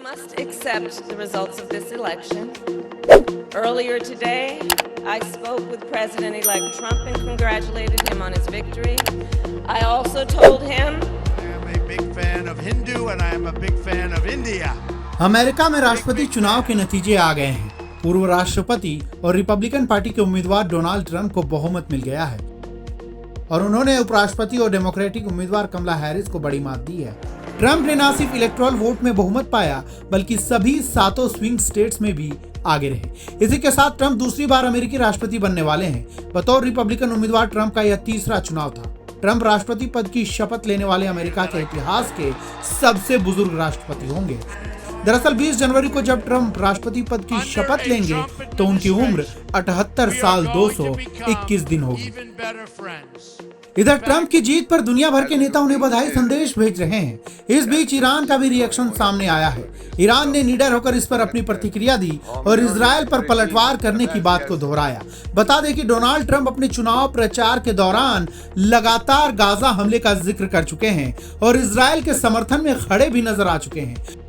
must accept the results of this election. Earlier today, I spoke with President-elect Trump and congratulated him on his victory. I also told him I am a big fan of Hindu and I am a big fan of India. America में राष्ट्रपति चुनाव के नतीजे आ गए हैं। पूर्व राष्ट्रपति और रिपब्लिकन पार्टी के उम्मीदवार डोनाल्ड ट्रंप को बहुमत मिल गया है और उन्होंने उपराष्ट्रपति और डेमोक्रेटिक उम्मीदवार कमला हैरिस को बड़ी मात दी है। ट्रंप ने न सिर्फ इलेक्टोरल वोट में बहुमत पाया बल्कि सभी 7 स्विंग स्टेट्स में भी आगे रहे। इसी के साथ ट्रंप दूसरी बार अमेरिकी राष्ट्रपति बनने वाले हैं। बतौर रिपब्लिकन उम्मीदवार ट्रंप का यह तीसरा चुनाव था। ट्रंप राष्ट्रपति पद की शपथ लेने वाले अमेरिका के इतिहास के सबसे बुजुर्ग राष्ट्रपति होंगे। दरअसल 20 जनवरी को जब ट्रंप राष्ट्रपति पद की शपथ लेंगे तो उनकी उम्र 78 साल 221 दिन होगी। इधर ट्रंप की जीत पर दुनिया भर के नेता उन्हें बधाई संदेश भेज रहे हैं। इस बीच ईरान का भी रिएक्शन सामने आया है। ईरान ने निडर होकर इस पर अपनी प्रतिक्रिया दी और इजरायल पर पलटवार करने की बात को दोहराया। बता दें कि डोनाल्ड ट्रंप अपने चुनाव प्रचार के दौरान लगातार गाजा हमले का जिक्र कर चुके हैं और इजरायल के समर्थन में खड़े भी नजर आ चुके हैं।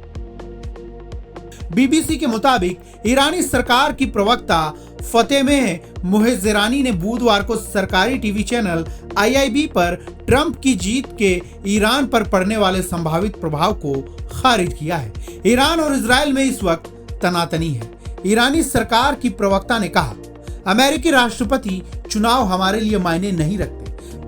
बीबीसी के मुताबिक ईरानी सरकार की प्रवक्ता फतेमेह मोहज्जेरानी ने बुधवार को सरकारी टीवी चैनल IIB पर ट्रंप की जीत के ईरान पर पड़ने वाले संभावित प्रभाव को खारिज किया है। ईरान और इजरायल में इस वक्त तनातनी है। ईरानी सरकार की प्रवक्ता ने कहा, अमेरिकी राष्ट्रपति चुनाव हमारे लिए मायने नहीं रखते।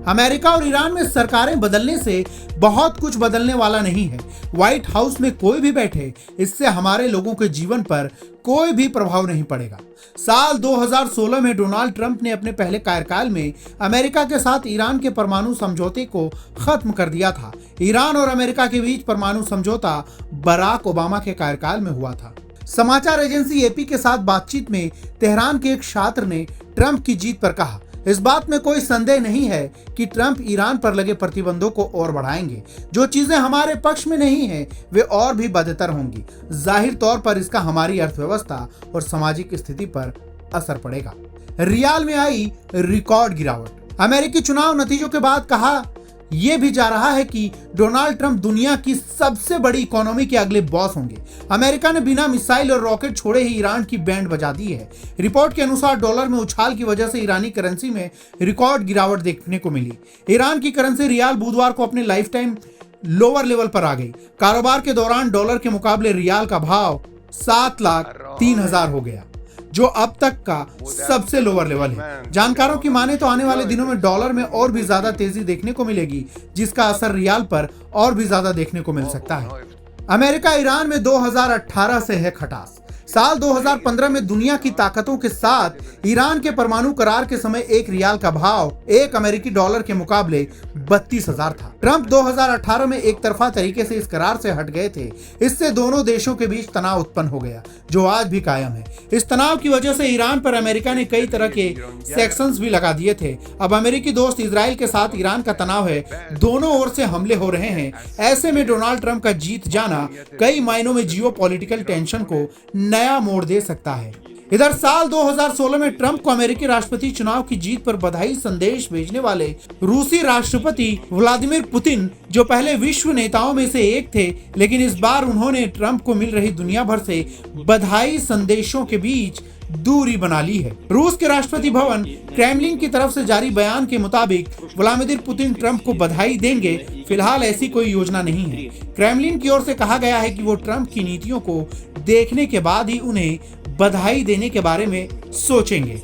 अमेरिका और ईरान में सरकारें बदलने से बहुत कुछ बदलने वाला नहीं है। व्हाइट हाउस में कोई भी बैठे, इससे हमारे लोगों के जीवन पर कोई भी प्रभाव नहीं पड़ेगा। साल 2016 में डोनाल्ड ट्रंप ने अपने पहले कार्यकाल में अमेरिका के साथ ईरान के परमाणु समझौते को खत्म कर दिया था। ईरान और अमेरिका के बीच परमाणु समझौता बराक ओबामा के कार्यकाल में हुआ था। समाचार एजेंसी AP के साथ बातचीत में तेहरान के एक छात्र ने ट्रंप की जीत पर कहा, इस बात में कोई संदेह नहीं है कि ट्रंप ईरान पर लगे प्रतिबंधों को और बढ़ाएंगे। जो चीजें हमारे पक्ष में नहीं हैं, वे और भी बदतर होंगी। जाहिर तौर पर इसका हमारी अर्थव्यवस्था और सामाजिक स्थिति पर असर पड़ेगा। रियाल में आई रिकॉर्ड गिरावट। अमेरिकी चुनाव नतीजों के बाद कहा यह भी जा रहा है कि डोनाल्ड ट्रंप दुनिया की सबसे बड़ी इकोनॉमी के अगले बॉस होंगे। अमेरिका ने बिना मिसाइल और रॉकेट छोड़े ही ईरान की बैंड बजा दी है। रिपोर्ट के अनुसार डॉलर में उछाल की वजह से ईरानी करेंसी में रिकॉर्ड गिरावट देखने को मिली। ईरान की करेंसी रियाल बुधवार को अपने लाइफ टाइम लोअर लेवल पर आ गई। कारोबार के दौरान डॉलर के मुकाबले रियाल का भाव 7,03,000 हो गया, जो अब तक का सबसे लोअर लेवल है। जानकारों की माने तो आने वाले दिनों में डॉलर में और भी ज्यादा तेजी देखने को मिलेगी, जिसका असर रियाल पर और भी ज्यादा देखने को मिल सकता है। अमेरिका ईरान में 2018 से है खटास। साल 2015 में दुनिया की ताकतों के साथ ईरान के परमाणु करार के समय एक रियाल का भाव एक अमेरिकी डॉलर के मुकाबले 32,000 था। ट्रंप 2018 में एक तरफा तरीके से इस करार से हट गए थे। इससे दोनों देशों के बीच तनाव उत्पन्न हो गया, जो आज भी कायम है। इस तनाव की वजह से ईरान पर अमेरिका ने कई तरह के सैंक्शंस भी लगा दिए थे। अब अमेरिकी दोस्त इजराइल के साथ ईरान का तनाव है, दोनों ओर से हमले हो रहे हैं। ऐसे में डोनाल्ड ट्रंप का जीत जाना कई मायनों में जियोपॉलिटिकल टेंशन को नया मोड़ दे सकता है। इधर साल 2016 में ट्रंप को अमेरिकी राष्ट्रपति चुनाव की जीत पर बधाई संदेश भेजने वाले रूसी राष्ट्रपति व्लादिमीर पुतिन, जो पहले विश्व नेताओं में से एक थे, लेकिन इस बार उन्होंने ट्रंप को मिल रही दुनिया भर से बधाई संदेशों के बीच दूरी बना ली है। रूस के राष्ट्रपति भवन क्रेमलिन की तरफ से जारी बयान के मुताबिक व्लादिमीर पुतिन ट्रंप को बधाई देंगे। फिलहाल ऐसी कोई योजना नहीं है। क्रेमलिन की ओर से कहा गया है कि वो ट्रंप की नीतियों को देखने के बाद ही उन्हें बधाई देने के बारे में सोचेंगे।